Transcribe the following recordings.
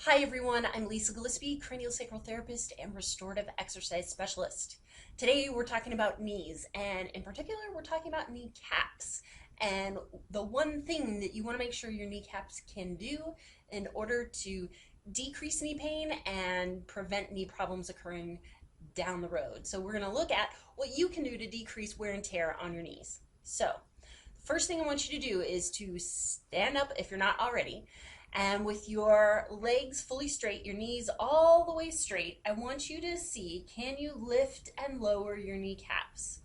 Hi everyone, I'm Lisa Gillespie, craniosacral therapist and restorative exercise specialist. Today we're talking about knees, and in particular we're talking about kneecaps. And the one thing that you want to make sure your kneecaps can do in order to decrease knee pain and prevent knee problems occurring down the road. So we're going to look at what you can do to decrease wear and tear on your knees. So the first thing I want you to do is to stand up if you're not already, and with your legs fully straight, your knees all the way straight, I want you to see, can you lift and lower your kneecaps?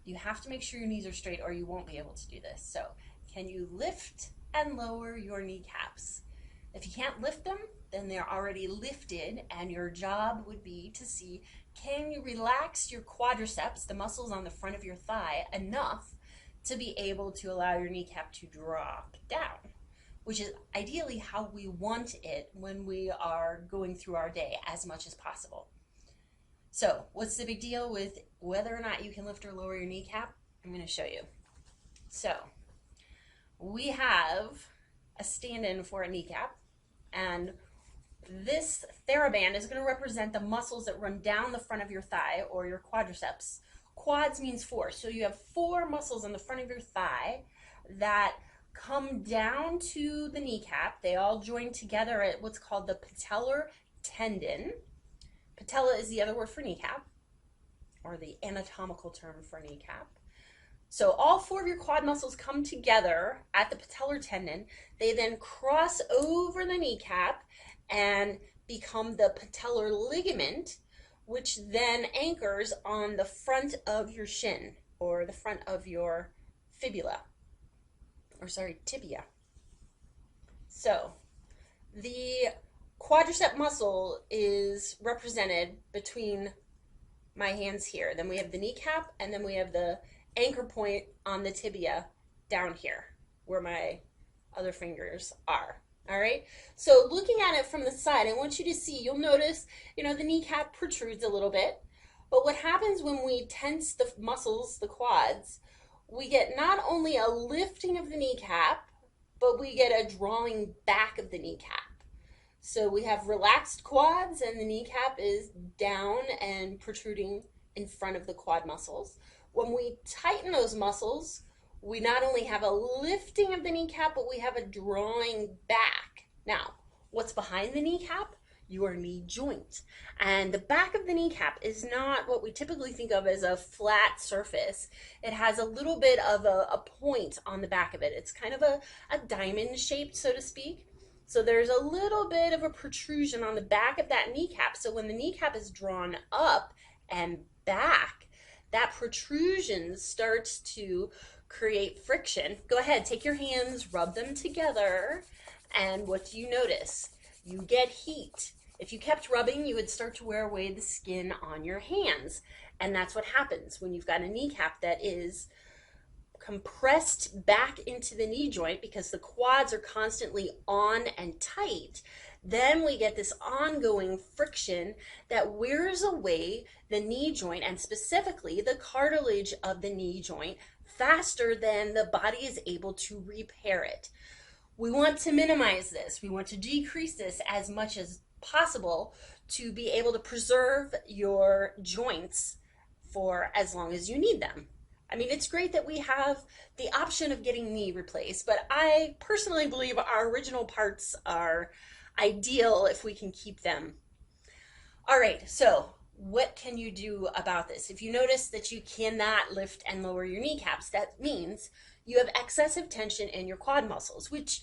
You have to make sure your knees are straight or you won't be able to do this. So can you lift and lower your kneecaps? If you can't lift them, then they're already lifted, and your job would be to see, can you relax your quadriceps, the muscles on the front of your thigh, enough to be able to allow your kneecap to drop down, which is ideally how we want it when we are going through our day as much as possible. So what's the big deal with whether or not you can lift or lower your kneecap? I'm going to show you. So we have a stand-in for a kneecap, and this TheraBand is going to represent the muscles that run down the front of your thigh or your quadriceps. Quads means four, so you have four muscles on the front of your thigh that come down to the kneecap. They all join together at what's called the patellar tendon. Patella is the other word for kneecap, or the anatomical term for kneecap. So all four of your quad muscles come together at the patellar tendon. They then cross over the kneecap and become the patellar ligament, which then anchors on the front of your shin, or the front of your tibia. So the quadricep muscle is represented between my hands here. Then we have the kneecap, and then we have the anchor point on the tibia down here where my other fingers are. All right, so looking at it from the side, I want you to see, you'll notice, the kneecap protrudes a little bit, but what happens when we tense the muscles, the quads, we get not only a lifting of the kneecap, but we get a drawing back of the kneecap. So we have relaxed quads, and the kneecap is down and protruding in front of the quad muscles. When we tighten those muscles, we not only have a lifting of the kneecap, but we have a drawing back. Now, what's behind the kneecap? Your knee joint. And the back of the kneecap is not what we typically think of as a flat surface. It has a little bit of a point on the back of it. It's kind of a diamond shaped, so to speak. So there's a little bit of a protrusion on the back of that kneecap. So when the kneecap is drawn up and back, that protrusion starts to create friction. Go ahead, take your hands, rub them together, and what do you notice? You get heat. If you kept rubbing, you would start to wear away the skin on your hands, and that's what happens when you've got a kneecap that is compressed back into the knee joint because the quads are constantly on and tight. Then we get this ongoing friction that wears away the knee joint, and specifically the cartilage of the knee joint, faster than the body is able to repair it. We want to minimize this. We want to decrease this as much as possible to be able to preserve your joints for as long as you need them. I mean, it's great that we have the option of getting knee replaced, but I personally believe our original parts are ideal if we can keep them. All right, so what can you do about this? If you notice that you cannot lift and lower your kneecaps, that means you have excessive tension in your quad muscles, which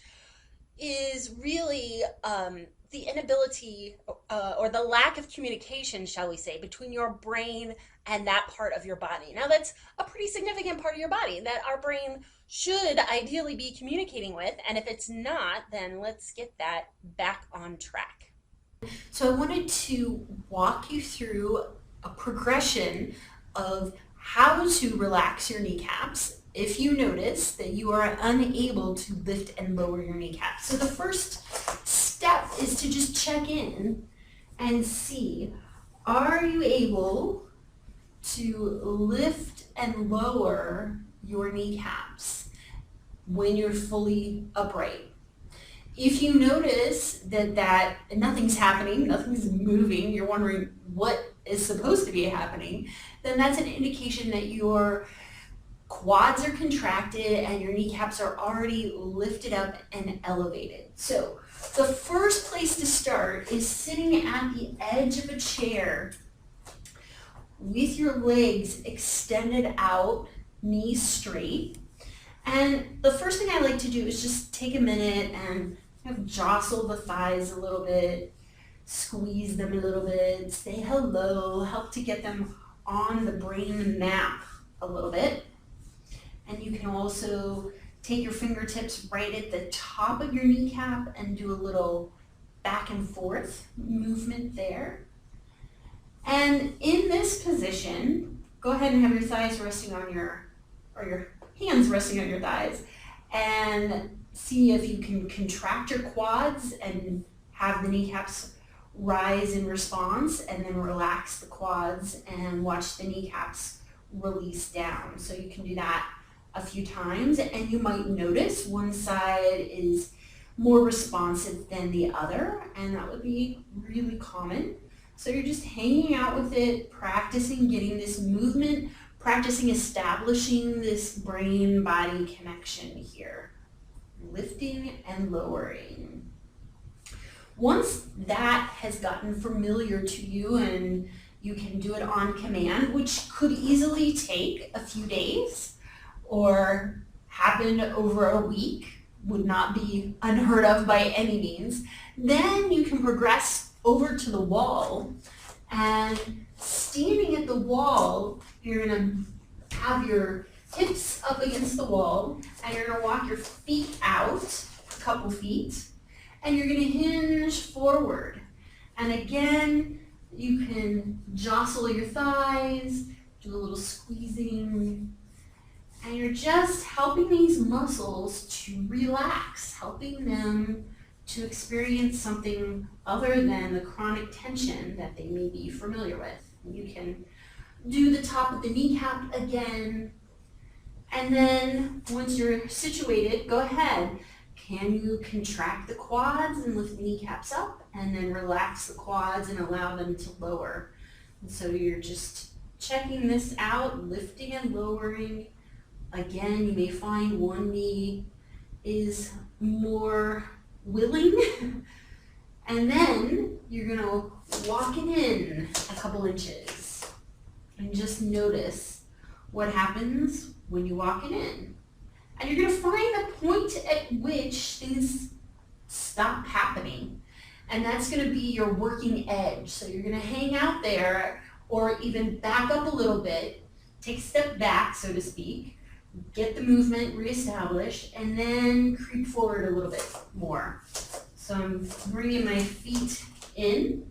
is really the inability or the lack of communication, shall we say, between your brain and that part of your body. Now, that's a pretty significant part of your body that our brain should ideally be communicating with, and if it's not, then let's get that back on track. So I wanted to walk you through a progression of how to relax your kneecaps if you notice that you are unable to lift and lower your kneecaps. So the first step is to just check in and see, are you able to lift and lower your kneecaps when you're fully upright? If you notice that nothing's happening, nothing's moving, you're wondering what is supposed to be happening, then that's an indication that your quads are contracted and your kneecaps are already lifted up and elevated. So the first place to start is sitting at the edge of a chair with your legs extended out, knees straight. And the first thing I like to do is just take a minute and kind of jostle the thighs a little bit, squeeze them a little bit, say hello, help to get them on the brain map a little bit. And you can also take your fingertips right at the top of your kneecap and do a little back and forth movement there. And in this position, go ahead and have your thighs resting on your hands resting on your thighs, and see if you can contract your quads and have the kneecaps rise in response, and then relax the quads and watch the kneecaps release down. So you can do that a few times, and you might notice one side is more responsive than the other, and that would be really common. So you're just hanging out with it, practicing getting this movement, practicing establishing this brain-body connection here, lifting and lowering. Once that has gotten familiar to you and you can do it on command, which could easily take a few days or happen over a week, would not be unheard of by any means, then you can progress over to the wall. And standing at the wall, you're going to have your hips up against the wall, and you're going to walk your feet out a couple feet, and you're going to hinge forward. And again, you can jostle your thighs, do a little squeezing, and you're just helping these muscles to relax, helping them to experience something other than the chronic tension that they may be familiar with. You can do the top of the kneecap again, and then once you're situated, go ahead. Can you contract the quads and lift the kneecaps up, and then relax the quads and allow them to lower? And so you're just checking this out, lifting and lowering. Again, you may find one knee is more willing, and then you're going to walk it in a couple inches and just notice what happens when you walk it in. And you're going to find the point at which things stop happening, and that's going to be your working edge. So you're going to hang out there or even back up a little bit, take a step back, so to speak, get the movement reestablished, and then creep forward a little bit more. So I'm bringing my feet in,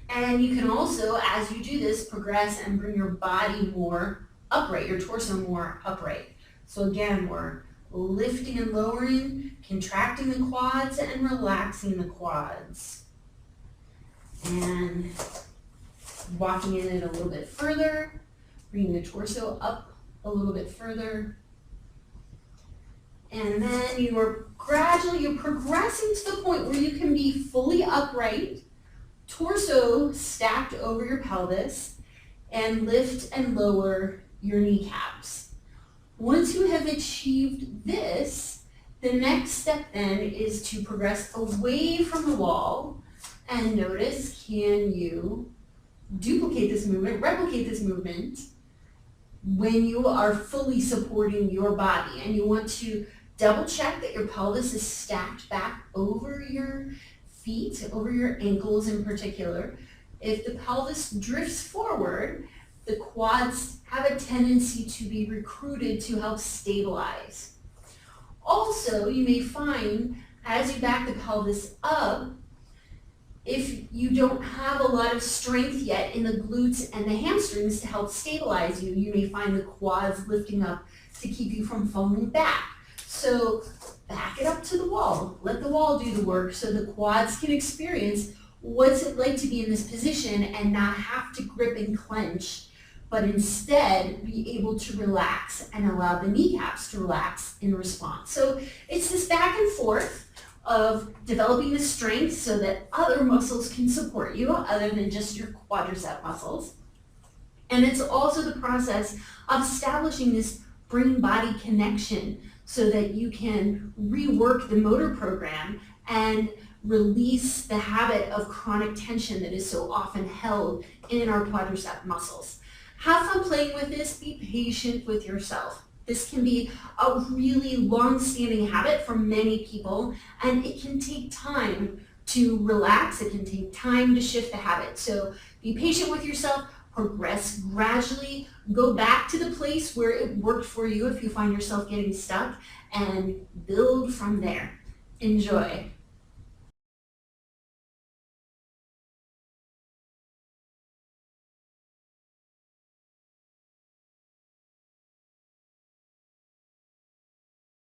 and you can also, as you do this, progress and bring your body more upright, your torso more upright. So again, we're lifting and lowering, contracting the quads and relaxing the quads. And walking in it a little bit further, bringing the torso up a little bit further. And then you're progressing to the point where you can be fully upright, torso stacked over your pelvis, and lift and lower your kneecaps. Once you have achieved this, the next step then is to progress away from the wall, and notice, can you duplicate this movement, replicate this movement when you are fully supporting your body, and you want to double check that your pelvis is stacked back over your feet, over your ankles in particular. If the pelvis drifts forward, the quads have a tendency to be recruited to help stabilize. Also, you may find as you back the pelvis up, if you don't have a lot of strength yet in the glutes and the hamstrings to help stabilize you, you may find the quads lifting up to keep you from falling back. So back it up to the wall. Let the wall do the work so the quads can experience what's it like to be in this position and not have to grip and clench, but instead be able to relax and allow the kneecaps to relax in response. So it's this back and forth. of developing the strength so that other muscles can support you other than just your quadricep muscles. And it's also the process of establishing this brain-body connection so that you can rework the motor program and release the habit of chronic tension that is so often held in our quadricep muscles. Have fun playing with this. Be patient with yourself. This can be a really long-standing habit for many people, and it can take time to relax. It can take time to shift the habit. So be patient with yourself. Progress gradually. Go back to the place where it worked for you if you find yourself getting stuck, and build from there. Enjoy.